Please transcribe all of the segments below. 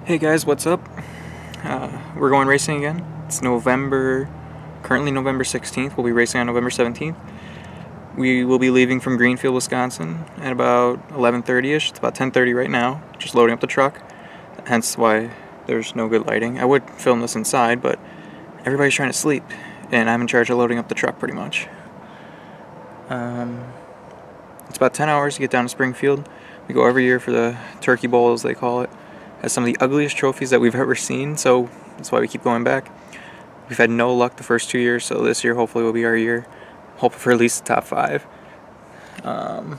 Hey guys, what's up? We're going racing again. It's currently November 16th. We'll be racing on November 17th. We will be leaving from Greenfield, Wisconsin at about 11:30ish. It's about 10:30 right now, just loading up the truck. Hence why there's no good lighting. I would film this inside, but everybody's trying to sleep, and I'm in charge of loading up the truck pretty much. It's about 10 hours to get down to Springfield. We go every year for the Turkey Bowl, as they call it. Has some of the ugliest trophies that we've ever seen, so that's why we keep going back. We've had no luck the first 2 years, so this year hopefully will be our year. Hoping for at least the top 5. The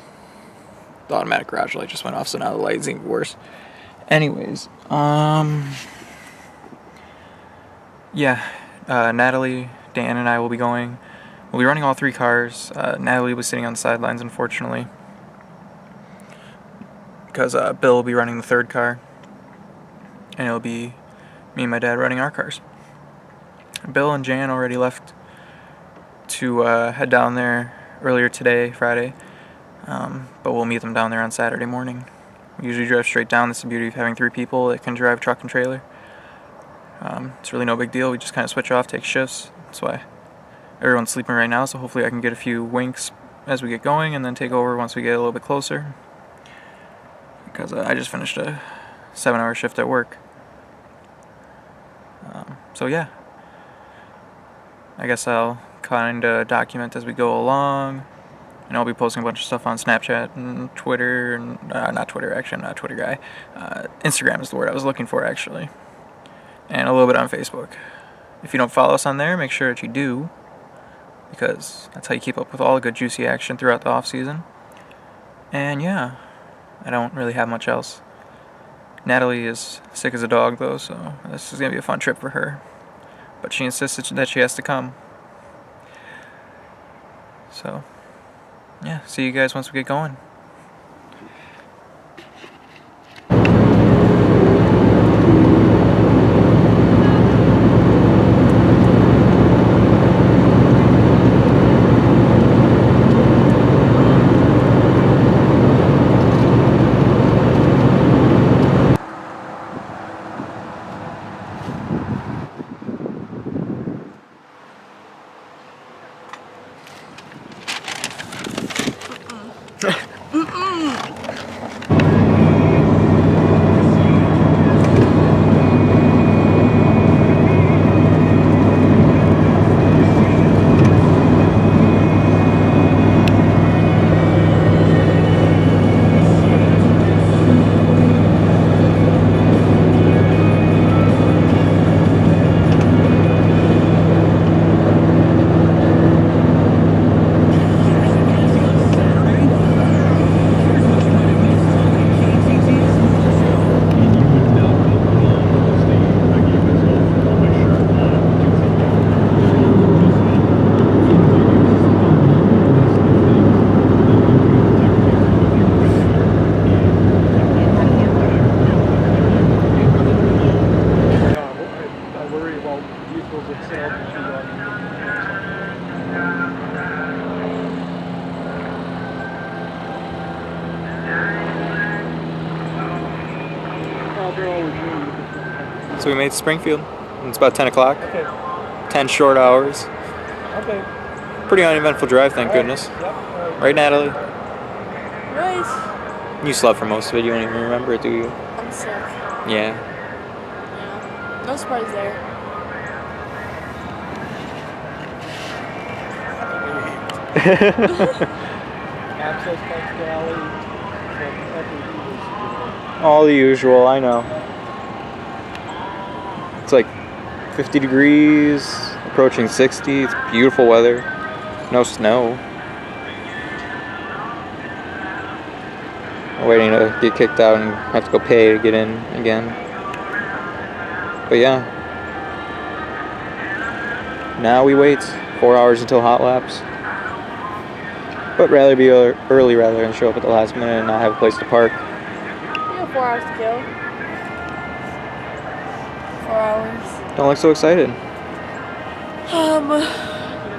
automatic garage light just went off, so now the light's even worse. Anyways, Natalie, Dan, and I will be going. We'll be running all 3 cars. Natalie was sitting on the sidelines, unfortunately, because Bill will be running the 3rd car. And it'll be me and my dad running our cars. Bill and Jan already left to head down there earlier today, Friday. But we'll meet them down there on Saturday morning. We usually drive straight down. That's the beauty of having 3 people that can drive truck and trailer. It's really no big deal. We just kind of switch off, take shifts. That's why everyone's sleeping right now, so hopefully I can get a few winks as we get going and then take over once we get a little bit closer. Because I just finished a 7-hour shift at work. So yeah, I guess I'll kind of document as we go along, and I'll be posting a bunch of stuff on Snapchat and Twitter, and not Twitter, actually, I'm not a Twitter guy. Instagram is the word I was looking for, actually, and a little bit on Facebook. If you don't follow us on there, make sure that you do, because that's how you keep up with all the good juicy action throughout the off season. And yeah, I don't really have much else. Natalie is sick as a dog, though, so this is going to be a fun trip for her. But she insists that she has to come. So, yeah, see you guys once we get going. So we made Springfield. It's about 10 o'clock. Okay. 10 short hours. Okay. Pretty uneventful drive, thank goodness. Yep. Right, Natalie? Right. You slept for most of it. You don't even remember it, do you? I'm sick. Yeah. Yeah. No surprise there. Access functionality. All the usual, I know. It's like 50 degrees, approaching 60. It's beautiful weather. No snow. I'm waiting to get kicked out and have to go pay to get in again. But yeah. Now we wait 4 hours until hot laps. But rather be early rather than show up at the last minute and not have a place to park. You have 4 hours to kill. 4 hours. Don't look so excited.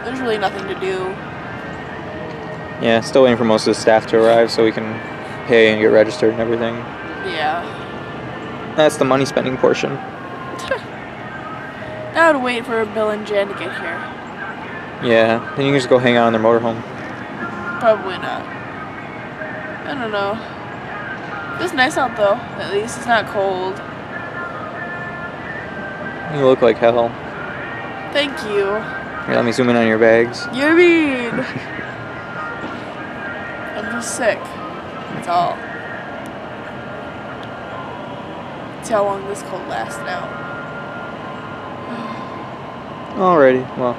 There's really nothing to do. Yeah, still waiting for most of the staff to arrive so we can pay and get registered and everything. Yeah. That's the money spending portion. I would wait for Bill and Jen to get here. Yeah, then you can just go hang out on their motorhome. Probably not. I don't know. It's nice out though. At least it's not cold. You look like hell. Thank you. Here, let me zoom in on your bags. You're mean. I'm just sick. That's all. See how long this cold lasts now. Alrighty, well,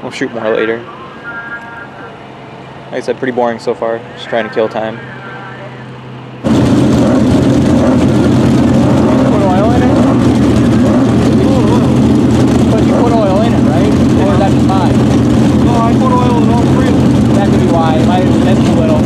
we'll shoot more later. Like I said, pretty boring so far. Just trying to kill time. Put oil in it? But you put oil in it, right? Or is that just mine? No, I put oil in all three of them. That could be why. It might have been a little.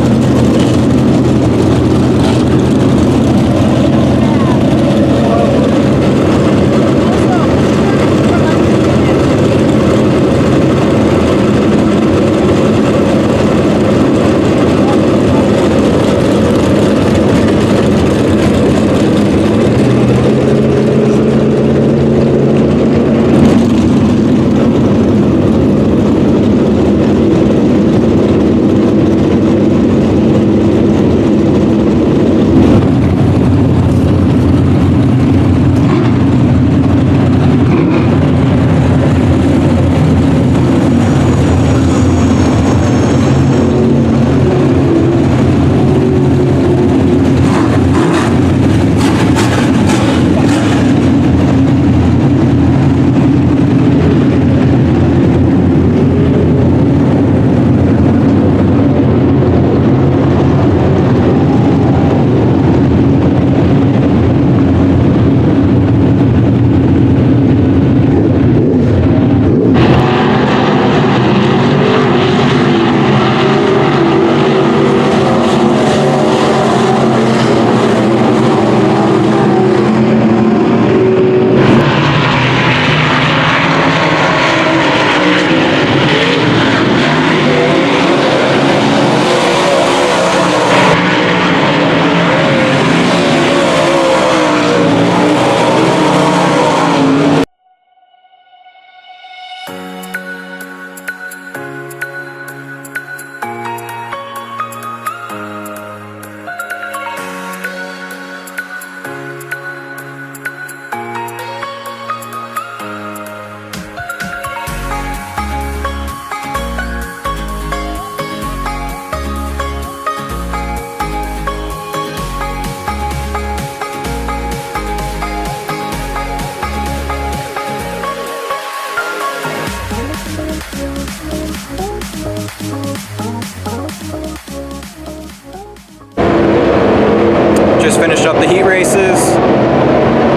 Just finished up the heat races.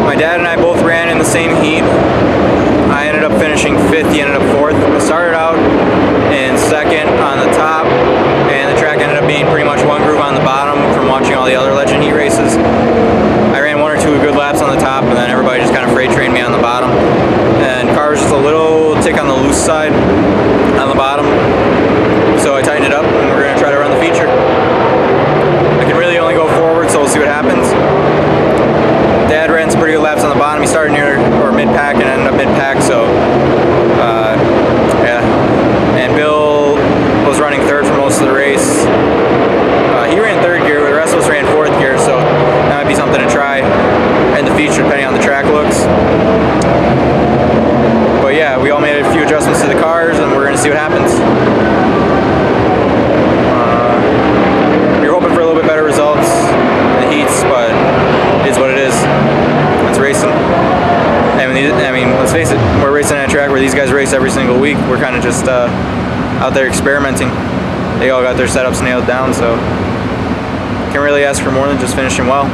My dad and I both ran in the same heat. I ended up finishing 5th, he ended up 4th. I started out in 2nd on the top, and the track ended up being pretty much one groove on the bottom from watching all the other Legend heat races. I ran 1 or 2 good laps on the top, and then everybody just kind of freight trained me on the bottom. And car was just a little tick on the loose side on the bottom, so I tightened it up, and we're going to try to run the feature. I can really only go forward, so we'll see what happens. Dad ran some pretty good laps on the bottom. He started near or mid-pack and ended up mid-pack, so yeah. And Bill was running 3rd for most of the race. He ran 3rd gear, but the rest of us ran 4th gear, so that might be something to try in the feature depending on the track looks. But yeah, we all made a few adjustments to the cars, and we're going to see what happens. You're hoping for a little bit better results in the heats, but it is what it is. It's racing. I mean, let's face it, we're racing at a track where these guys race every single week. We're kind of just out there experimenting. They all got their setups nailed down, so can't really ask for more than just finishing well.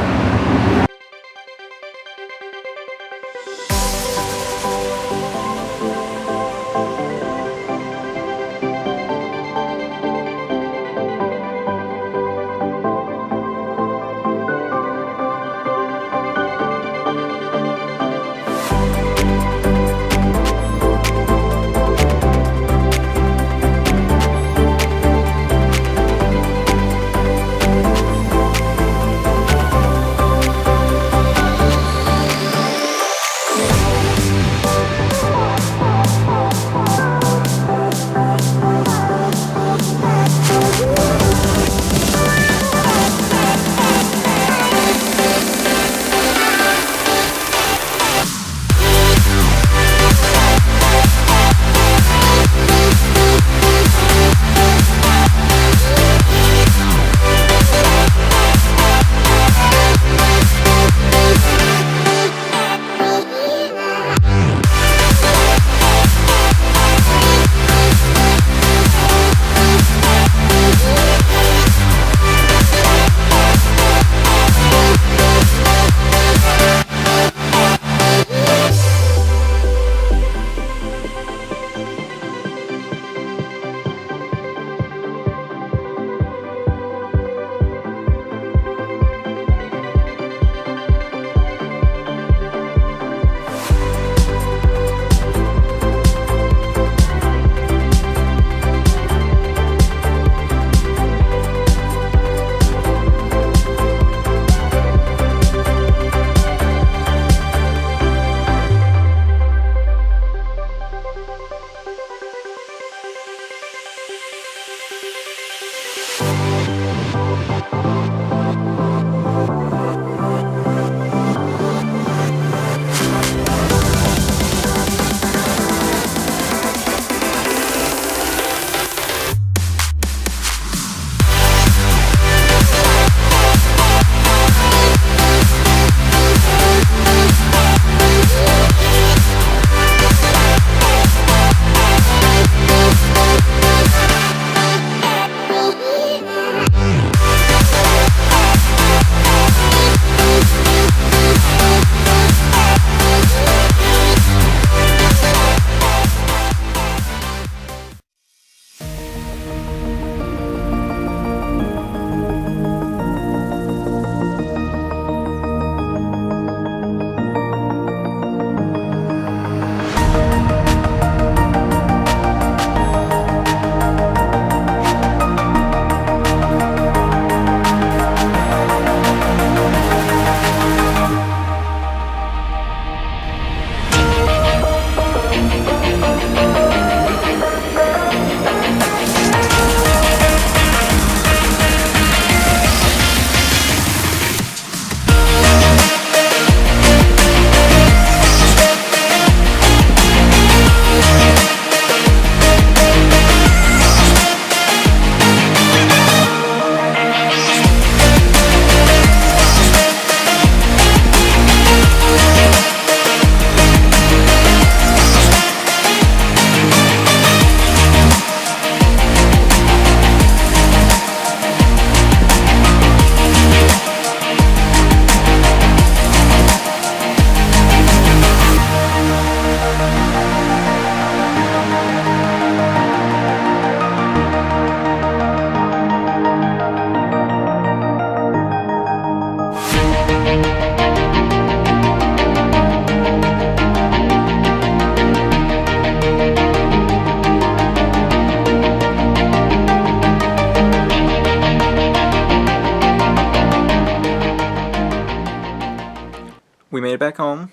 we made it back home.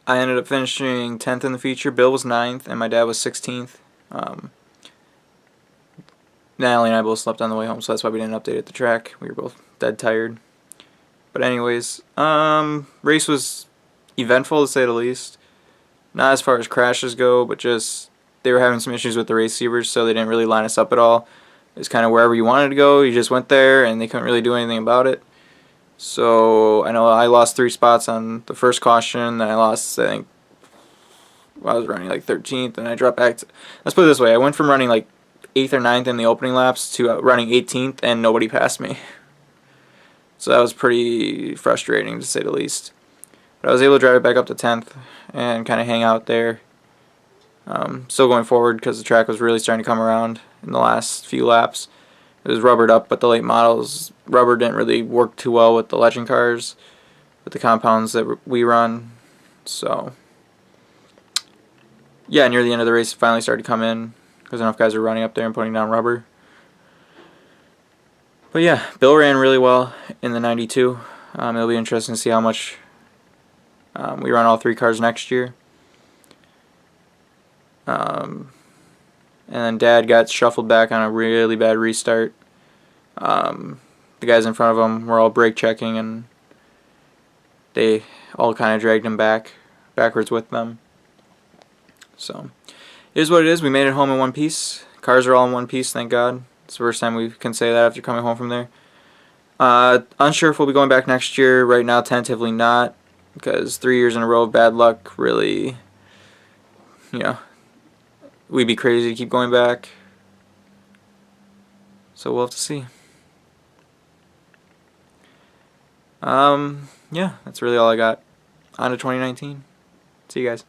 I ended up finishing 10th in the feature. Bill was 9th, and my dad was 16th. Natalie and I both slept on the way home, so that's why we didn't update at the track. We were both dead tired. But anyways, race was eventful to say the least. Not as far as crashes go, but just they were having some issues with the receivers, so they didn't really line us up at all. It was kind of wherever you wanted to go, you just went there, and they couldn't really do anything about it. So I know I lost 3 spots on the first caution, then I lost, I think, I was running like 13th, and I dropped back to, let's put it this way, I went from running like 8th or 9th in the opening laps to running 18th, and nobody passed me. So that was pretty frustrating, to say the least. But I was able to drive it back up to 10th and kind of hang out there. Still going forward because the track was really starting to come around in the last few laps. It was rubbered up, but the late models, rubber didn't really work too well with the legend cars, with the compounds that we run. So, yeah, near the end of the race, it finally started to come in because enough guys were running up there and putting down rubber. But yeah, Bill ran really well in the 92. It'll be interesting to see how much we run all 3 cars next year. And then Dad got shuffled back on a really bad restart. The guys in front of him were all brake checking, and they all kind of dragged him backwards with them. So, it is what it is. We made it home in one piece. Cars are all in one piece, thank God. It's the first time we can say that after coming home from there. Unsure if we'll be going back next year. Right now, tentatively not, because 3 years in a row of bad luck really, we'd be crazy to keep going back. So we'll have to see. Yeah, that's really all I got. On to 2019. See you guys.